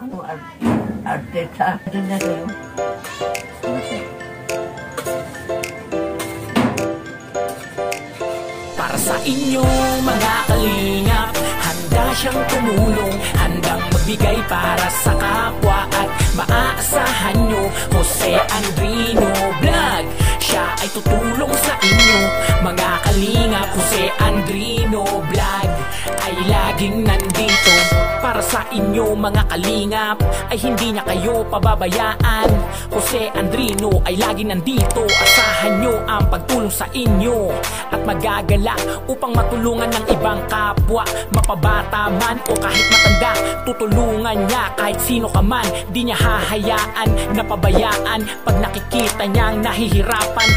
Ano artista? Ito na kayo. Para sa inyo mga kalingap, handa siyang tumulong, handang magbigay para sa kapwa. At maaasahan nyo, Jose Andrino Vlog, siya ay tutulong sa inyo mga kalingap. Jose Andrino Vlog ay laging nandito para sa inyo mga kalingap, ay hindi niya kayo pababayaan. Jose Andrino ay laging nandito, asahan nyo ang pagtulong sa inyo at magagala upang matulungan ng ibang kapwa. Mapabata man o kahit matanda, tutulungan niya kahit sino ka man. Di niya hahayaan na pabayaan pag nakikita niyang nahihirapan.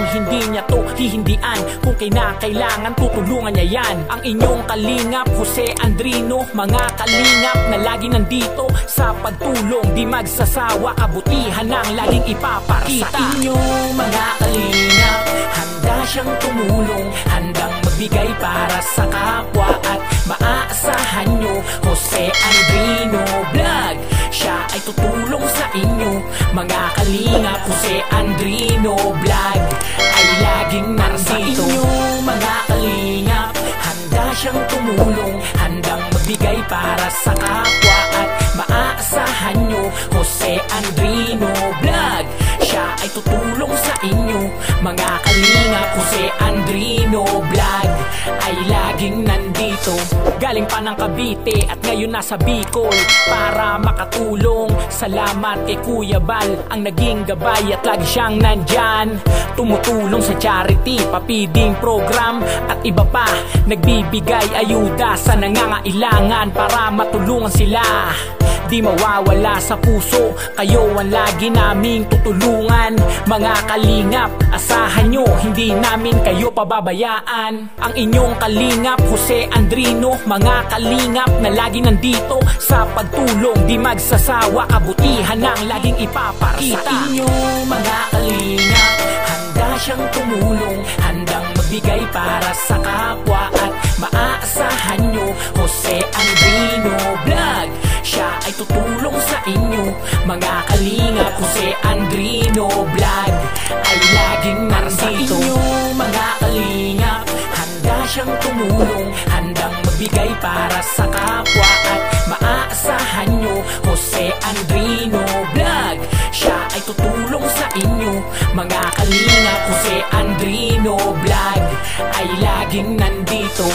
Hindi niya to hihindian, kung kailangan tutulungan niya yan. Ang inyong kalingap, Jose Andrino, mga kalingap na lagi nandito sa pagtulong, di magsasawa, kabutihan ang laging ipapakita. Sa inyo mga kalingap, handa siyang tumulong, handang magbigay para sa kapwa. At maaasahan nyo, Jose Andrino Vlog, siya ay tutulong sa inyo mga kalingap. Jose Andrino Vlog ay laging nandito. Sa inyo mga kalingap, handa siyang tumulong, handang magbigay para sa kapwa. At maaasahan nyo, Jose Andrino Vlog, siya ay tutulong sa inyo mga kalingap. Jose Andrino Vlog ay laging nandito. Galing pa ng Cavite at ngayon nasa Bicol para makatulong. Salamat kay Kuya Bal, ang naging gabay at lagi siyang nandyan. Tumutulong sa charity, papiding program at iba pa. Nagbibigay ayuda sa nangangailangan para matulungan sila. Di mawawala sa puso, kayo ang lagi naming tutulungan. Mga kalingap, asahan nyo, hindi namin kayo pababayaan. Ang inyong kalingap, Jose Andrino, mga kalingap na lagi nandito sa pagtulong, di magsasawa, kabutihan ang laging ipapakita. Sa inyo mga kalingap, handa siyang tumulong, handang magbigay para sa kapwa. At maaasahan nyo, Jose Andrino Vlog, siya ay tutulong sa inyo mga kalingap. Jose Andrino Vlog ay laging nandito. Sa inyo mga kalingap, handa siyang tumulong, handang magbigay para sa kapwa. At maaasahan nyo, Jose Andrino Vlog, siya ay tutulong sa inyo mga kalingap. Jose Andrino Vlog ay laging nandito.